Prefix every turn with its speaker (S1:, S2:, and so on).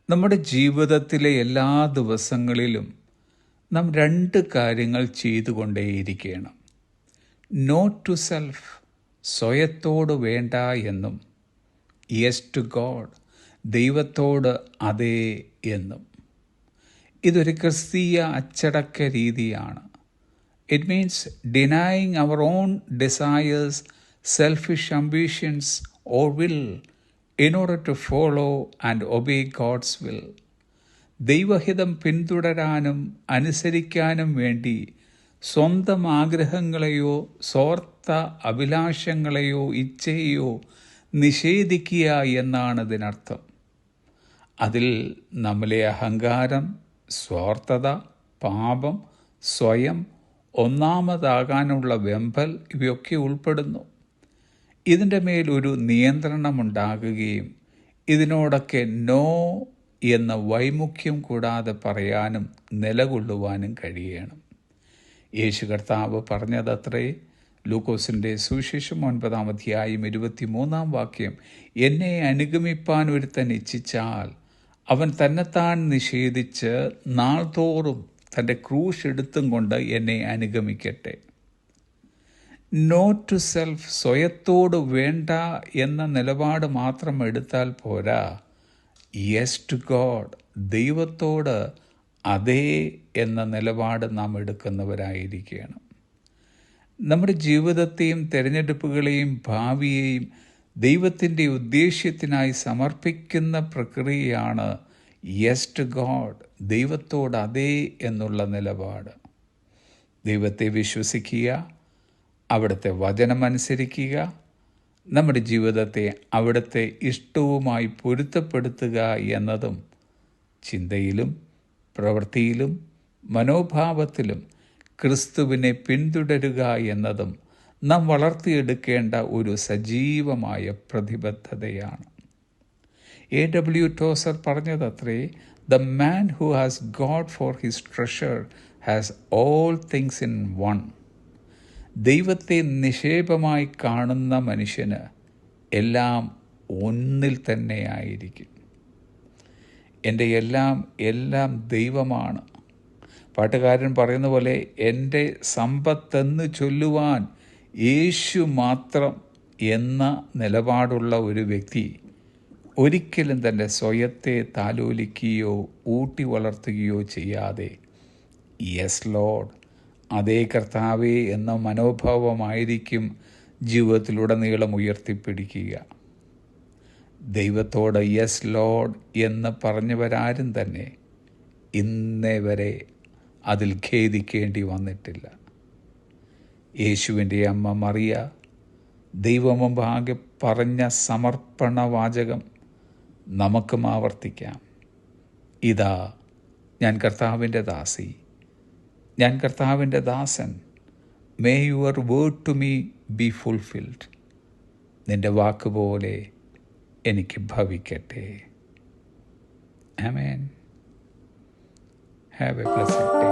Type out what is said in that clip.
S1: നമ്മുടെ ജീവിതത്തിലെ എല്ലാ ദിവസങ്ങളിലും നാം രണ്ട് കാര്യങ്ങൾ ചെയ്തുകൊണ്ടേയിരിക്കണം. നോ ടു സെൽഫ്, സ്വയത്തോട് വേണ്ട എന്നും, യെസ് ടു ഗോഡ്, ദൈവത്തോട് അതേ എന്നും. ഇതൊരു ക്രിസ്തീയ അച്ചടക്ക രീതിയാണ്. It means denying our own desires, selfish ambitions or will in order to follow and obey God's will. ദൈവഹിതം പിന്തുടരാനും അനുസരിക്കാനും വേണ്ടി സ്വന്തം ആഗ്രഹങ്ങളെയോ സ്വാർത്ഥ അഭിലാഷങ്ങളെയോ ഇച്ഛയെയോ നിഷേധിക്കുക എന്നാണ് ഇതിനർത്ഥം. അതിൽ നമ്മിലെ അഹങ്കാരം, സ്വാർത്ഥത, പാപം, സ്വയം ഒന്നാമതാകാനുള്ള വെമ്പൽ ഇവയൊക്കെ ഉൾപ്പെടുന്നു. ഇതിൻ്റെ മേൽ ഒരു നിയന്ത്രണമുണ്ടാകുകയും ഇതിനോടൊക്കെ നോ എന്ന വൈമുഖ്യം കൂടാതെ പറയാനും നിലകൊള്ളുവാനും കഴിയണം. യേശു കർത്താവ് പറഞ്ഞതത്രേ. ലൂക്കോസിൻ്റെ സുവിശേഷം 9-ാം അധ്യായം 23-ാം വാക്യം, എന്നെ അനുഗമിപ്പാൻ ഒരുത്തൻ ഇച്ഛിച്ചാൽ അവൻ തന്നെത്താൻ നിഷേധിച്ച് നാൾതോറും തൻ്റെ ക്രൂശ് എടുത്തും കൊണ്ട് എന്നെ അനുഗമിക്കട്ടെ. നോ ടു സെൽഫ്, സ്വയത്തോട് വേണ്ട എന്ന നിലപാട് മാത്രം എടുത്താൽ പോരാ. യെസ് ടു ഗോഡ്, ദൈവത്തോട് അതേ എന്ന നിലപാട് നാം എടുക്കുന്നവരായിരിക്കണം. നമ്മുടെ ജീവിതത്തെയും തിരഞ്ഞെടുപ്പുകളെയും ഭാവിയെയും ദൈവത്തിൻ്റെ ഉദ്ദേശ്യത്തിനായി സമർപ്പിക്കുന്ന പ്രക്രിയയാണ് യെസ് ടു ഗോഡ്, ദൈവത്തോട് അതേ എന്നുള്ള നിലപാട്. ദൈവത്തെ വിശ്വസിക്കുക, അവിടുത്തെ വചനമനുസരിക്കുക, നമ്മുടെ ജീവിതത്തെ അവിടുത്തെ ഇഷ്ടവുമായി പൊരുത്തപ്പെടുത്തുക എന്നതും ചിന്തയിലും പ്രവൃത്തിയിലും മനോഭാവത്തിലും ക്രിസ്തുവിനെ പിന്തുടരുക എന്നതും നാം വളർത്തിയെടുക്കേണ്ട ഒരു സജീവമായ പ്രതിബദ്ധതയാണ്. A.W. ടോസർ പറഞ്ഞതത്രേ, the man who has God for his treasure has all things in one. ദൈവത്തെ നിക്ഷേപമായി കാണുന്ന മനുഷ്യന് എല്ലാം ഒന്നിൽ തന്നെയായിരിക്കും. എൻ്റെ എല്ലാം ദൈവമാണ്. പാട്ടുകാരൻ പറയുന്ന പോലെ, എൻ്റെ സമ്പത്തെന്ന് ചൊല്ലുവാൻ യേശു മാത്രം എന്ന നിലപാടുള്ള ഒരു വ്യക്തി ഒരിക്കലും തൻ്റെ സ്വയത്തെ താലോലിക്കുകയോ ഊട്ടി വളർത്തുകയോ ചെയ്യാതെ യെസ് ലോഡ്, അതേ കർത്താവേ എന്ന മനോഭാവമായിരിക്കും ജീവിതത്തിലുടനീളം ഉയർത്തിപ്പിടിക്കുക. ദൈവത്തോട് യെസ് ലോഡ് എന്ന് പറഞ്ഞവരാരും തന്നെ ഇന്നേ വരെ അതിൽ ഖേദിക്കേണ്ടി വന്നിട്ടില്ല. യേശുവിൻ്റെ അമ്മ മറിയ ദൈവമുമ്പാകെ പറഞ്ഞ സമർപ്പണ വാചകം നമുക്കും ആവർത്തിക്കാം. ഇതാ ഞാൻ കർത്താവിൻ്റെ ദാസി, ഞാൻ കർത്താവിൻ്റെ ദാസൻ. May your word to me be fulfilled. നിൻ്റെ വാക്കുപോലെ എനിക്ക് ഭവിക്കട്ടെ. ആമേൻ. Have a blessed day.